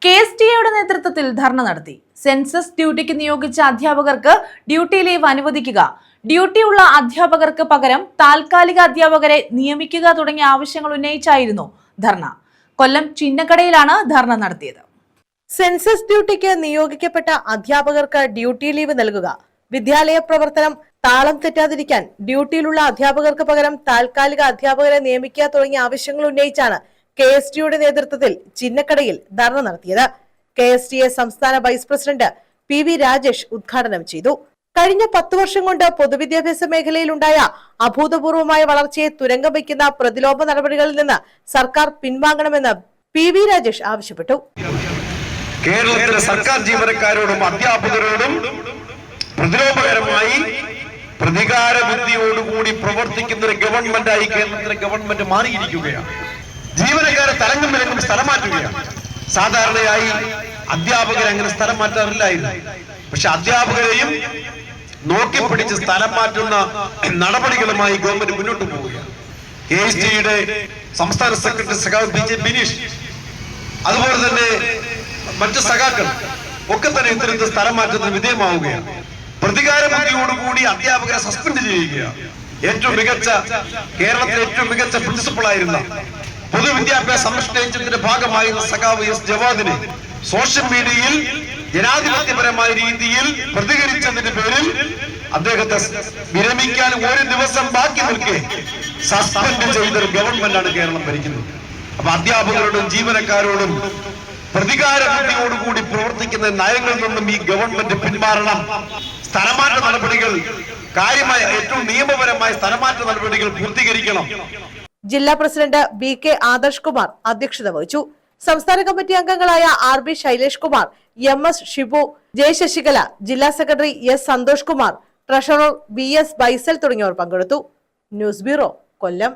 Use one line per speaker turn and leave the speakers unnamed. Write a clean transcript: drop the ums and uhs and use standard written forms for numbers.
KSTAയുടെ നേതൃത്വത്തിൽ ധർണ നടത്തി. സെൻസസ് ഡ്യൂട്ടിക്ക് നിയോഗിച്ച അധ്യാപകർക്ക് ഡ്യൂട്ടി ലീവ് അനുവദിക്കുക, ഡ്യൂട്ടിയുള്ള അധ്യാപകർക്ക് പകരം താൽക്കാലിക അധ്യാപകരെ നിയമിക്കുക തുടങ്ങിയ ആവശ്യങ്ങൾ ഉന്നയിച്ചായിരുന്നു ധർണ. കൊല്ലം ചിന്നക്കടയിലാണ് ധർണ നടത്തിയത്.
സെൻസസ് ഡ്യൂട്ടിക്ക് നിയോഗിക്കപ്പെട്ട അധ്യാപകർക്ക് ഡ്യൂട്ടി ലീവ് നൽകുക, വിദ്യാലയ പ്രവർത്തനം താളം തെറ്റാതിരിക്കാൻ ഡ്യൂട്ടിയിലുള്ള അധ്യാപകർക്ക് പകരം താൽക്കാലിക അധ്യാപകരെ നിയമിക്കുക തുടങ്ങിയ ആവശ്യങ്ങൾ ഉന്നയിച്ചാണ് KSTAയുടെ നേതൃത്വത്തിൽ ചിന്നക്കടയിൽ ധർണ നടത്തിയത്. KSTA സംസ്ഥാന വൈസ് പ്രസിഡന്റ് PV രാജേഷ് ഉദ്ഘാടനം ചെയ്തു. കഴിഞ്ഞ 10 വർഷം കൊണ്ട് പൊതുവിദ്യാഭ്യാസ മേഖലയിൽ ഉണ്ടായ അഭൂതപൂർവമായ വളർച്ചയെ തുരങ്കം വയ്ക്കുന്ന പ്രതിലോമ നടപടികളിൽ നിന്ന് സർക്കാർ പിൻവാങ്ങണമെന്ന് PV രാജേഷ് ആവശ്യപ്പെട്ടു.
കേരളത്തിലെ സർക്കാർ ജീവനക്കാരോടും അധ്യാപകരോടും പ്രതിലോമകരമായി പ്രതികാര ബുദ്ധിയോടുകൂടി പ്രവർത്തിക്കുന്ന ഒരു ഗവൺമെന്റായി കേരളത്തിലെ ഗവൺമെന്റ് മാറിയിരിക്കുകയാണ്. ജീവനക്കാരെ തലങ്ങും വിലങ്ങും സ്ഥലം മാറ്റുകയാണ്. സാധാരണയായി അധ്യാപകരെ അങ്ങനെ സ്ഥലം മാറ്റാറില്ലായിരുന്നു. പക്ഷെ അധ്യാപകരെയും നോക്കിപ്പിടിച്ച് സ്ഥലം മാറ്റുന്ന നടപടികളുമായി ഗവൺമെന്റ് മുന്നോട്ട് പോവുകയാണ്. KSTAയുടെ സംസ്ഥാന സെക്രട്ടറി സഖാവ് BJ ബിനീഷ്, അതുപോലെ തന്നെ മറ്റു സഖാക്കൾ ഒക്കെ തന്നെ ഇത്തരത്തിൽ സ്ഥലം മാറ്റത്തിന് വിധേയമാവുകയാണ്. പ്രതികാര ബുദ്ധിയോടുകൂടി അധ്യാപകരെ സസ്പെൻഡ് ചെയ്യുകയാണ്. ഏറ്റവും മികച്ച കേരളത്തിലെ ഏറ്റവും മികച്ച പ്രിൻസിപ്പളായിരുന്ന പൊതുവിദ്യാഭ്യാസ സംരക്ഷണ ഏജൻസിന്റെ ഭാഗമായിരുന്ന സഖാവ് S ജവാദിനെ സോഷ്യൽ മീഡിയയിൽ ജനാധിപത്യപരമായ രീതിയിൽ പ്രതികരിച്ചതിന്റെ പേരിൽ അദ്ദേഹത്തെ വിരമിക്കാൻ ഒരു ദിവസം ബാക്കി നിൽക്കെ സസ്പെൻഡ് ചെയ്തൊരു ഗവൺമെന്റാണ് കേരളം ഭരിക്കുന്നത്. അപ്പൊ അധ്യാപകരോടും ജീവനക്കാരോടും പ്രതികാര ബുദ്ധിയോടുകൂടി പ്രവർത്തിക്കുന്ന നയങ്ങളിൽ നിന്നും ഈ ഗവൺമെന്റ് പിന്മാറണം. സ്ഥലമാറ്റ നടപടികൾ കാര്യമായ ഏറ്റവും നിയമപരമായ സ്ഥലമാറ്റ നടപടികൾ പൂർത്തീകരിക്കണം.
ജില്ലാ പ്രസിഡന്റ് BK ആദർശ് കുമാർ അധ്യക്ഷത വഹിച്ചു. സംസ്ഥാന കമ്മിറ്റി അംഗങ്ങളായ RB Shailesh Kumar, MS Shibu, J Sasikala, ജില്ലാ secretary S Santhosh Kumar, treasurer BS Baisal തുടങ്ങിയവർ പങ്കെടുത്തു. ന്യൂസ് ബ്യൂറോ, കൊല്ലം.